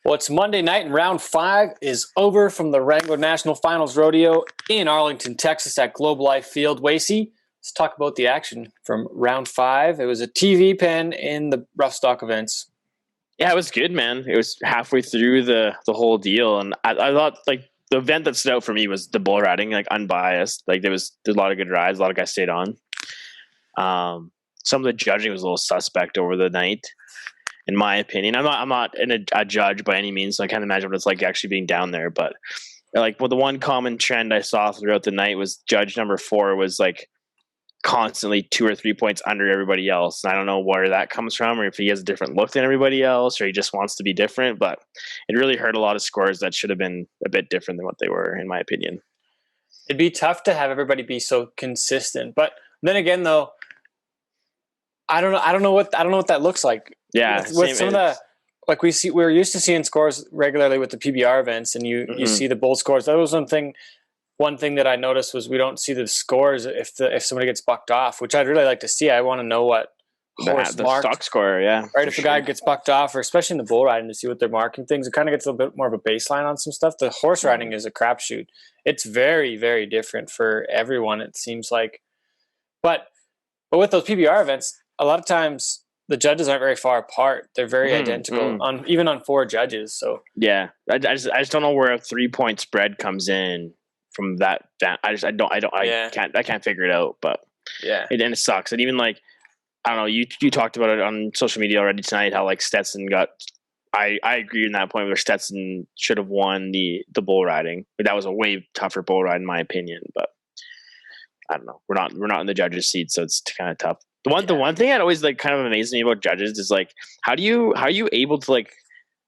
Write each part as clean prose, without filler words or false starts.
Well, it's Monday night, and round 5 is over from the Wrangler National Finals Rodeo in Arlington, Texas at Globe Life Field. Wasey, let's talk about the action from round 5. It was a TV pen in the rough stock events. Yeah, it was good, man. It was halfway through the whole deal, and I thought like the event that stood out for me was the bull riding, like unbiased. Like there's a lot of good rides, a lot of guys stayed on. Some of the judging was a little suspect over the night, in my opinion. I'm not a judge by any means, so I can't imagine what it's like actually being down there. But like, well, the one common trend I saw throughout the night was judge number 4 was like constantly 2 or 3 points under everybody else. And I don't know where that comes from, or if he has a different look than everybody else, or he just wants to be different. But it really hurt a lot of scores that should have been a bit different than what they were, in my opinion. It'd be tough to have everybody be so consistent. But then again, though, I don't know what that looks like. Yeah, with some of the, like we're used to seeing scores regularly with the PBR events, and you see the bull scores. That was one thing that I noticed was we don't see the scores if somebody gets bucked off, which I'd really like to see. I want to know what horse the marked. stock score, yeah. Right, if a guy gets bucked off, or especially in the bull riding, to see what they're marking things, it kind of gets a little bit more of a baseline on some stuff. The horse riding is a crapshoot. It's very, very different for everyone, it seems like. But with those PBR events, a lot of times the judges aren't very far apart. They're very identical even on 4 judges. So yeah, I just don't know where a 3-point spread comes in from that. I can't figure it out. But yeah, it sucks. And even like, I don't know, you talked about it on social media already tonight, how like Stetson got. I agree in that point where Stetson should have won the bull riding. But that was a way tougher bull ride in my opinion. But I don't know. We're not in the judges' seat, so it's kind of tough. The one thing that always like kind of amazes me about judges is like how are you able to like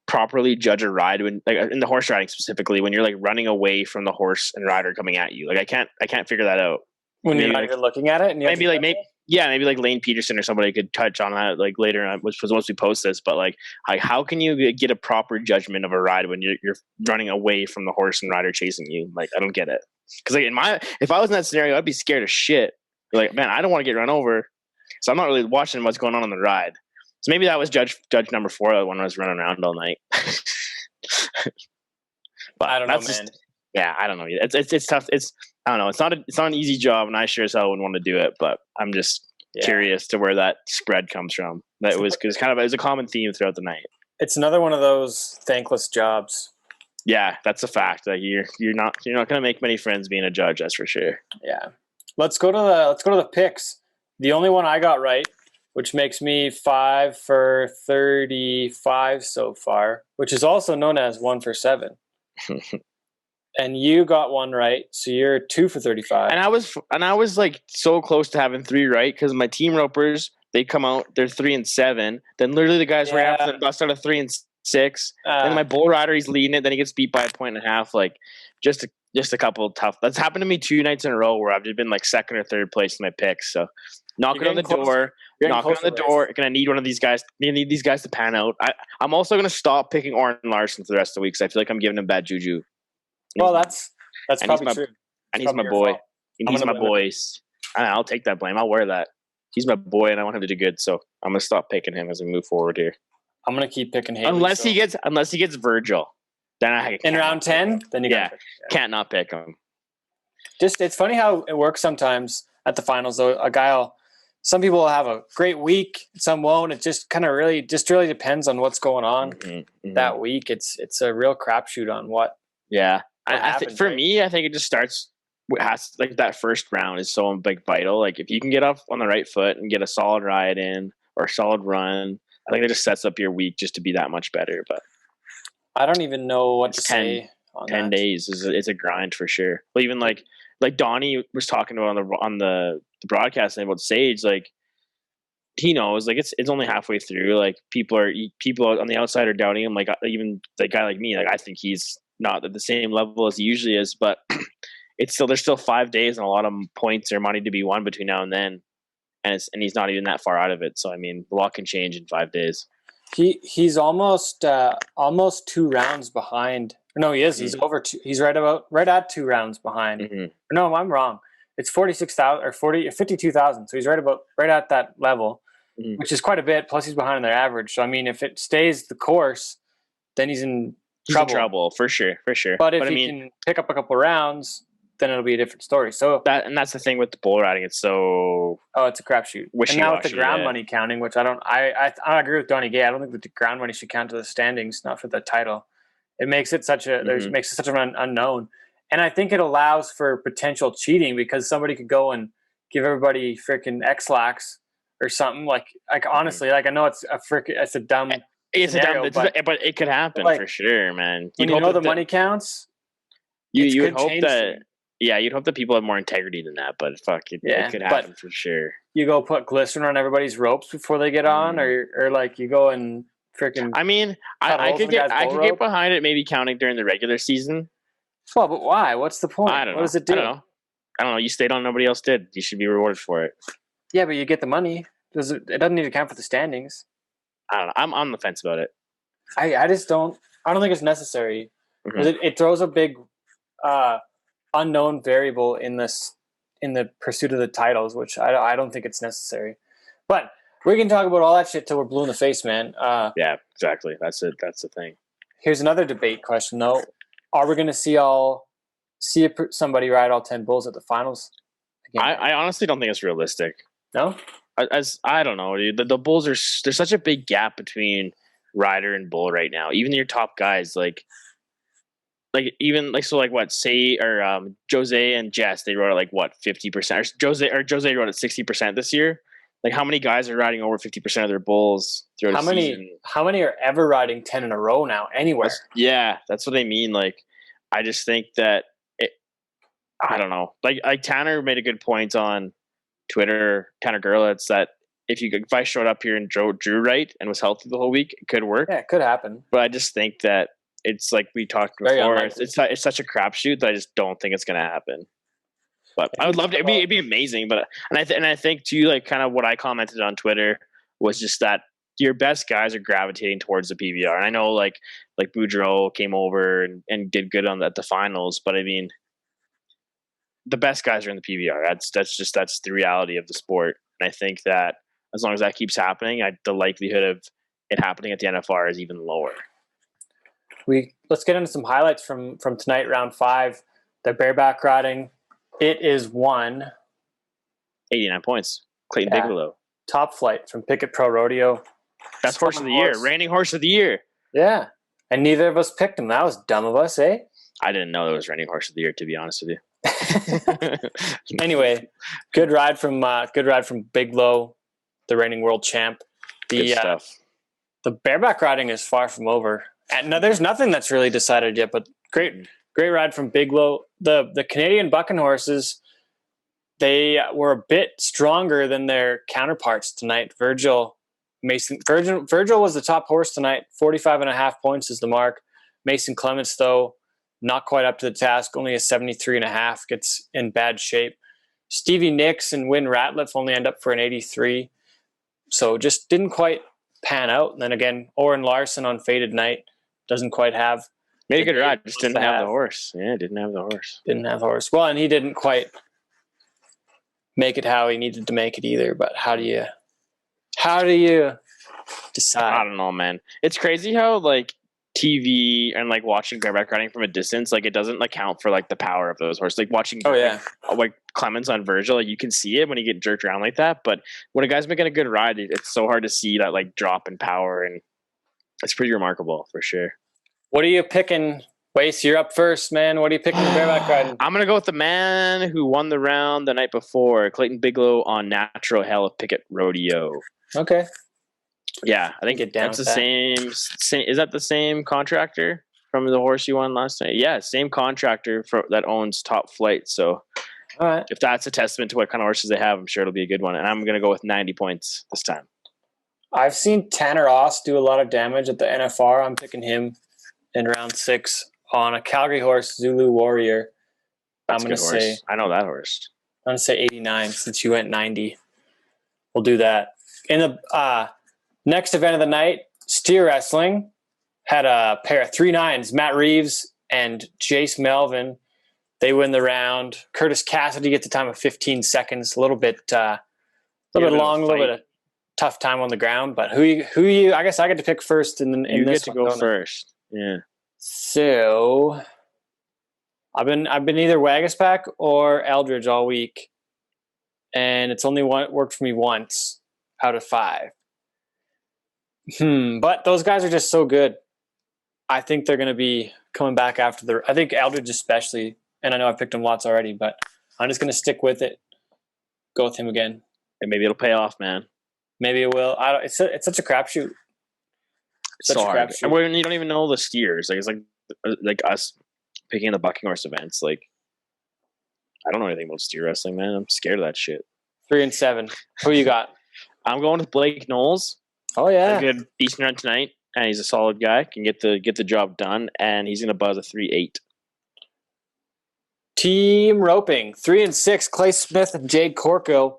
properly judge a ride when, like in the horse riding specifically, when you're like running away from the horse and rider coming at you? Like I can't figure that out. When you're not even looking at it, and maybe like Lane Peterson or somebody could touch on that like later on, which was once we post this. But like how can you get a proper judgment of a ride when you're running away from the horse and rider chasing you? Like I don't get it. Because like if I was in that scenario, I'd be scared as shit. Like, man, I don't want to get run over. So I'm not really watching what's going on the ride. So maybe that was judge number 4 when I was running around all night. But I don't know, man. I don't know. It's tough. I don't know. It's not an easy job, and I sure as hell wouldn't want to do it. But I'm just curious to where that spread comes from. That was because it was a common theme throughout the night. It's another one of those thankless jobs. Yeah, that's a fact. Like you're not going to make many friends being a judge. That's for sure. Yeah. Let's go to the picks. The only one I got right, which makes me 5 for 35 so far, which is also known as 1 for 7. And you got 1 right, so you're 2 for 35. And I was like so close to having 3 right because my team ropers, they come out, they're 3 and 7. Then literally the guys right after them bust out a 3 and 6. And my bull rider, he's leading it. Then he gets beat by 1.5. Like just a couple of tough. That's happened to me 2 nights in a row where I've just been like 2nd or 3rd place in my picks. So knocking on the door. Gonna need one of these guys. You need these guys to pan out. I'm also gonna stop picking Oren Larson for the rest of the week because I feel like I'm giving him bad juju. Well, that's probably true. And he's my boy. He's my boys. I'll take that blame. I'll wear that. He's my boy, and I want him to do good. So I'm gonna stop picking him as we move forward here. I'm gonna keep picking Haley. Unless he gets Virgil, then I in round 10. Then you can't not pick him. Just it's funny how it works sometimes at the finals. Though some people will have a great week, some won't. It just kind of really depends on what's going on that week. It's a real crapshoot on what. Yeah, I think for me, I think it just starts. Like that first round is so vital. Like if you can get off on the right foot and get a solid ride in or a solid run, I think it just sets up your week just to be that much better. But I don't even know what to say. 10 days is a grind for sure. Well, even like Donnie was talking about on the broadcast about Sage, like he knows like it's only halfway through. Like people on the outside are doubting him. Like even the guy like me, like I think he's not at the same level as he usually is, but there's still 5 days and a lot of points or money to be won between now and then, and he's not even that far out of it. So I mean, a lot can change in 5 days. He's almost 2 rounds behind. No, he is. He's over 2. He's right at 2 rounds behind. No, I'm wrong. It's 46,000 or 52,000. So he's right at that level, which is quite a bit. Plus he's behind their average. So I mean, if it stays the course, then he's in He's trouble. in trouble for sure. But if he can pick up a couple rounds, then it'll be a different story. So that's the thing with the bull riding. It's so it's a crapshoot. And now with the ground money counting, which I agree with Donnie Gay. I don't think that the ground money should count to the standings, not for the title. It makes it such an unknown. And I think it allows for potential cheating because somebody could go and give everybody freaking X-lax or something. Like honestly, like I know it's a dumb scenario, but it could happen for sure, man. When you know the money counts, you would hope that you'd hope that people have more integrity than that, but it could happen for sure. You go put glycerin on everybody's ropes before they get on, or like you go and freaking. I mean, I could get behind it maybe counting during the regular season. Well, but why? What's the point? I don't know. What does it do? I don't know. You stayed on, nobody else did. You should be rewarded for it. Yeah, but you get the money. It doesn't need to count for the standings. I don't know. I'm on the fence about it. I just don't. I don't think it's necessary. Mm-hmm. It throws a big unknown variable in the pursuit of the titles, which I don't think it's necessary. But we can talk about all that shit till we're blue in the face, man. Yeah, exactly. That's it. That's the thing. Here's another debate question, though. Are we going to see somebody ride all 10 bulls at the finals again? I honestly don't think it's realistic. No? I don't know, dude. The bulls there's such a big gap between rider and bull right now. Even your top guys, like what Jose and Jess, they rode at 50%. Jose rode at 60% this year. Like how many guys are riding over 50% of their bulls throughout the season? How many are ever riding 10 in a row now anywhere? That's what I mean. Like I just think that I don't know. Like Tanner made a good point on Twitter, Tanner Gerlitz, that if I showed up here and drew right and was healthy the whole week, it could work. Yeah, it could happen. But I just think that it's like we talked before. It's such a crapshoot that I just don't think it's going to happen. But I would love to. It'd be amazing. But I think too, like kind of what I commented on Twitter was just that your best guys are gravitating towards the PBR. And I know like Boudreaux came over and did good at the finals, but I mean, the best guys are in the PBR. That's the reality of the sport. And I think that as long as that keeps happening, the likelihood of it happening at the NFR is even lower. Let's get into some highlights from tonight, round 5. The bareback riding. It is won 89 points. Clayton Bigelow. Top flight from Pickett Pro Rodeo. Best horse of the year. Reigning horse of the year. Yeah. And neither of us picked him. That was dumb of us, eh? I didn't know it was reigning horse of the year, to be honest with you. Anyway, good ride from Bigelow, the reigning world champ. Good stuff. The bareback riding is far from over. And no, there's nothing that's really decided yet, but great ride from Bigelow. The Canadian bucking horses, they were a bit stronger than their counterparts tonight. Virgil was the top horse tonight. 45.5 points is the mark. Mason Clements, though, not quite up to the task. Only a 73.5, gets in bad shape. Stevie Nicks and Win Ratliff only end up for an 83. So just didn't quite pan out. And then again, Oren Larson on Faded Night doesn't quite have. Made a good ride, just didn't have the horse. Yeah, didn't have the horse. Didn't have the horse. Well, and he didn't quite make it how he needed to make it either. But how do you decide? I don't know, man. It's crazy how like TV and like watching bareback riding from a distance, like it doesn't like count for like the power of those horses. Like watching like Clemens on Virgil, like you can see it when you get jerked around like that. But when a guy's making a good ride, it's so hard to see that like drop in power, and it's pretty remarkable for sure. What are you picking? Wace, you're up first, man. What are you picking the bareback riding? I'm gonna go with the man who won the round the night before, Clayton Bigelow on Natural Hell of Pickett Rodeo. Okay. Yeah, I think that's the same. Is that the same contractor from the horse you won last night? Yeah, same contractor that owns Top Flight. So, all right. If that's a testament to what kind of horses they have, I'm sure it'll be a good one. And I'm gonna go with 90 points this time. I've seen Tanner Oss do a lot of damage at the NFR. I'm picking him in round 6 on a Calgary horse, Zulu Warrior. That's I'm going to say, I know that horse. I'm going to say 89 since you went 90. We'll do that. In the next event of the night, steer wrestling had a pair of 3-9s, Matt Reeves and Jace Melvin. They win the round. Curtis Cassidy gets a time of 15 seconds, a little bit long, a little bit of tough time on the ground. But who you? I guess I get to pick first. You get to go first. Yeah. So I've been either Wagaspack or Eldridge all week, and it's only worked for me once out of 5. But those guys are just so good. I think they're going to be coming back after I think Eldridge especially, and I know I've picked him lots already, but I'm just going to stick with it. Go with him again. And maybe it'll pay off, man. Maybe it will. It's such a crapshoot. So hard. And you don't even know the steers. Like, it's like us picking the bucking horse events. Like, I don't know anything about steer wrestling, man. I'm scared of that shit. 3-7. Who you got? I'm going with Blake Knowles. Oh yeah, a good decent run tonight, and he's a solid guy. Can get the job done, and he's going to buzz a 3-8. Team roping 3-6. Clay Smith and Jade Corco.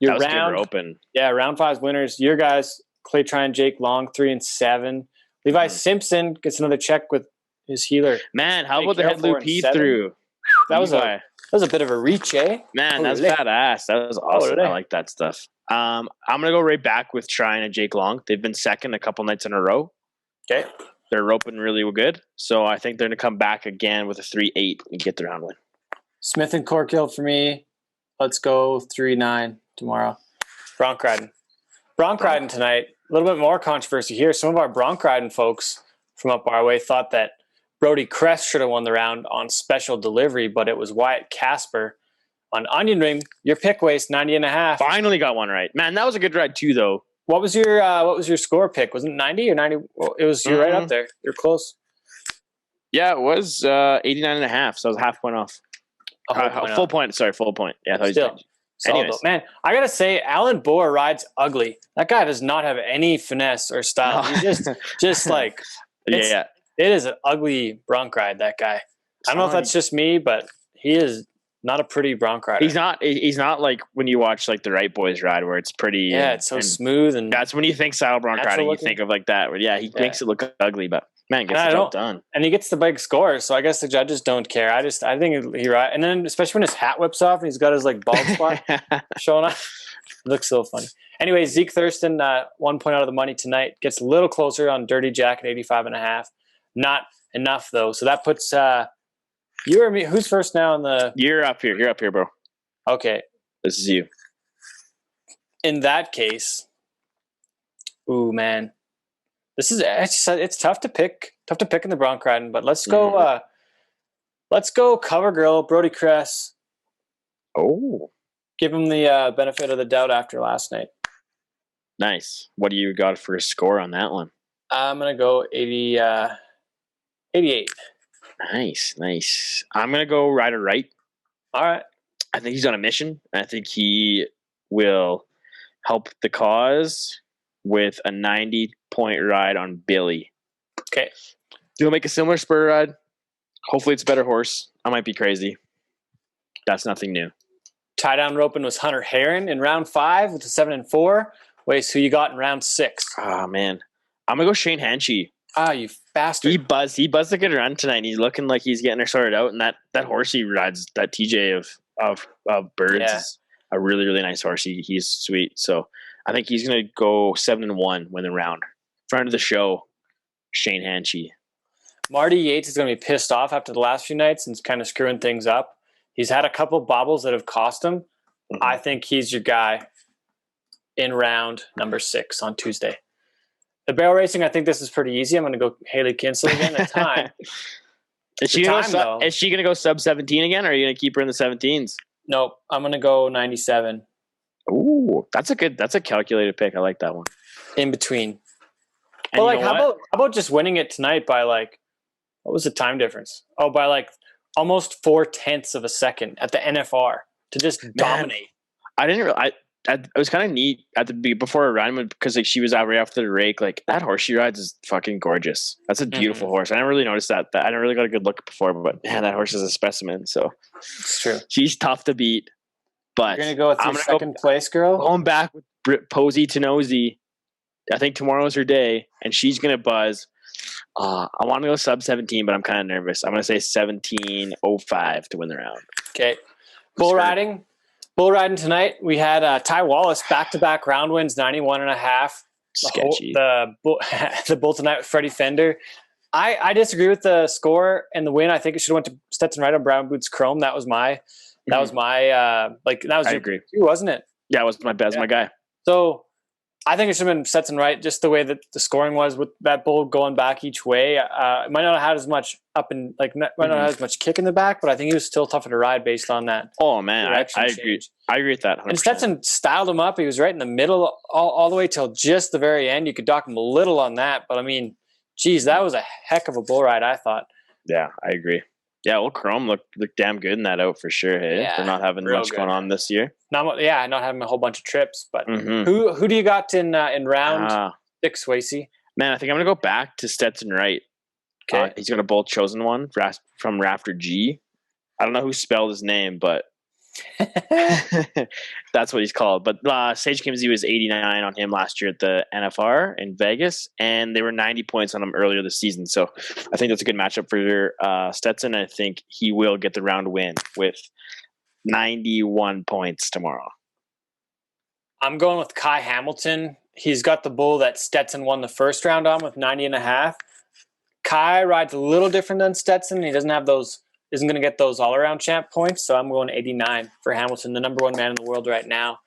That was a good roping. Yeah, round 5's winners. Your guys, Clay Try and Jake Long, 3-7. Levi Simpson gets another check with his healer. Man, how about the head loop he threw? That was a bit of a reach, eh? Man, that's badass. That was awesome. I like that stuff. I'm gonna go right back with Trine and Jake Long. They've been second a couple nights in a row. Okay, they're roping really good, so I think they're gonna come back again with a 3-8 and get the round win. Smith and Corkill for me. Let's go 3-9 tomorrow. Bronc riding tonight. A little bit more controversy here. Some of our Bronc riding folks from up our way thought that Brody Crest should have won the round on special delivery, but it was Wyatt Casper on Onion Ring. Your pick waist 90.5. Finally got one right, man. That was a good ride too, though. What was your score pick? Was it 90 or 90? Well, it was. You're right up there. You're close. Yeah, it was 89.5. So I was half point off. Full point. Sorry, full point. Yeah, I thought Anyways, man, I gotta say, Alan Boer rides ugly. That guy does not have any finesse or style. He's just like yeah. It is an ugly bronc ride. That guy. I don't know if that's just me, but he is not a pretty bronc rider. He's not like when you watch like the Wright Boys ride where it's pretty. Yeah, it's so smooth, and that's when you think saddle bronc riding. You think of like that. Where he makes it look ugly, but man, gets the job done. And he gets the big score, so I guess the judges don't care. I think he rides, and then especially when his hat whips off and he's got his like bald spot showing up, it looks so funny. Anyway, Zeke Thurston, 1 point out of the money tonight, gets a little closer on Dirty Jack at 85.5. Not enough though, so that puts you or me. Who's first now in the? You're up here, bro. Okay, this is you. In that case, ooh man, it's tough to pick in the bronc riding, but let's go. Let's go cover girl Brody Cress. Oh, give him the benefit of the doubt after last night. Nice. What do you got for a score on that one? I'm gonna go 88. Nice. I'm gonna go Ryder Wright. All right. I think he's on a mission. I think he will help the cause with a 90-point ride on Billy. Okay. He'll make a similar spur ride. Hopefully it's a better horse. I might be crazy. That's nothing new. Tie down roping was Hunter Heron in round 5 with a 7-4. Wait, who you got in round 6? Oh man. I'm gonna go Shane Hanchey. Ah, you bastard. He buzzed a good run tonight. He's looking like he's getting her sorted out, and that horse he rides, that TJ of Birds, is a really, really nice horse. He's sweet. So I think he's gonna go 7-1 win the round. Friend of the show, Shane Hanchey. Marty Yates is gonna be pissed off after the last few nights and kind of screwing things up. He's had a couple bobbles that have cost him. Mm-hmm. I think he's your guy in round number 6 on Tuesday. The barrel racing, I think this is pretty easy. I'm going to go Haley Kinsler again. The time. Is she going to go sub 17 again, or are you going to keep her in the 17s? Nope. I'm going to go 97. Ooh, that's a calculated pick. I like that one. In between. Well, like, how about just winning it tonight by like, what was the time difference? Oh, by like almost 0.4 of a second at the NFR to just dominate. I didn't really. It was kind of neat before a run because like she was out right after the rake. Like that horse she rides is fucking gorgeous. That's a beautiful horse. I never really noticed that. I never really got a good look before, but man, that horse is a specimen. So it's true. She's tough to beat. But you're gonna go with your second place, girl. Going back with Posey to Nosy. I think tomorrow's her day, and she's gonna buzz. I want to go sub 17, but I'm kind of nervous. I'm gonna say 17.05 to win the round. Okay, bull riding tonight. We had Ty Wallace back-to-back round wins, 91.5. Sketchy. The bull tonight with Freddie Fender. I disagree with the score and the win. I think it should have went to Stetson Wright on Brown Boots Chrome. That was my that was I your agree. too, wasn't it? Yeah, it was my best, my guy. So I think it should have been Stetson Wright, just the way that the scoring was with that bull going back each way. It might not have had as much might not have as much kick in the back, but I think he was still tougher to ride based on that. Oh man, I agree. I agree with that. 100%. And Stetson styled him up. He was right in the middle all the way till just the very end. You could dock him a little on that, but I mean, geez, that was a heck of a bull ride, I thought. Yeah, I agree. Yeah, well, Chrome looked damn good in that out for sure. Hey, Yeah, for not having much going on this year. Not having a whole bunch of trips. But who do you got in round 6, Wasey? Man, I think I'm gonna go back to Stetson Wright. Okay, he's got a bold chosen one from Rafter G. I don't know who spelled his name, but that's what he's called. But Sage Kimsey was 89 on him last year at the NFR in Vegas, and they were 90 points on him earlier this season. So I think that's a good matchup for Stetson. I think he will get the round win with 91 points tomorrow. I'm going with Kai Hamilton. He's got the bull that Stetson won the first round on with 90.5. Kai rides a little different than Stetson. He doesn't have those. Isn't going to get those all-around champ points, so I'm going 89 for Hamilton, the number one man in the world right now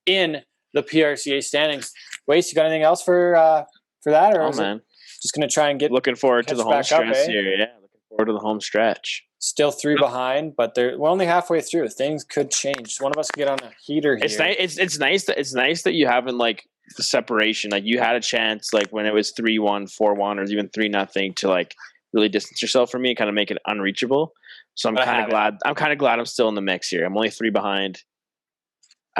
in the PRCA standings. Wace, you got anything else for that, or man, just going to try and get looking forward to the home stretch here? Yeah, looking forward to the home stretch. Still 3 behind, but we're only halfway through. Things could change. One of us could get on a heater here. It's nice that you haven't like the separation. Like you had a chance, like when it was 3-1, 4-1, or even 3-0 to like really distance yourself from me and kind of make it unreachable. So I'm kind of glad. I'm kind of glad I'm still in the mix here. I'm only 3 behind.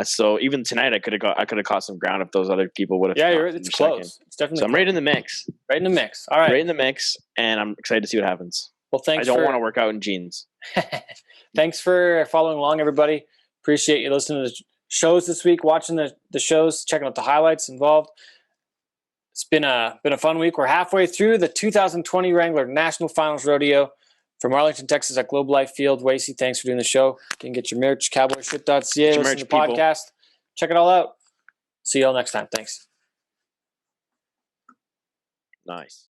So even tonight, I could have caught some ground if those other people would have. Yeah, it's close. It's definitely. So I'm right in the mix. Right in the mix. All right. Right in the mix, and I'm excited to see what happens. Well, thanks. I don't want to work out in jeans. Thanks for following along, everybody. Appreciate you listening to the shows this week, watching the shows, checking out the highlights involved. It's been a fun week. We're halfway through the 2020 Wrangler National Finals Rodeo from Arlington, Texas at Globe Life Field. Wasey, thanks for doing the show. You can get your merch, cowboyshit.ca, listen to the podcast. Check it all out. See you all next time. Thanks. Nice.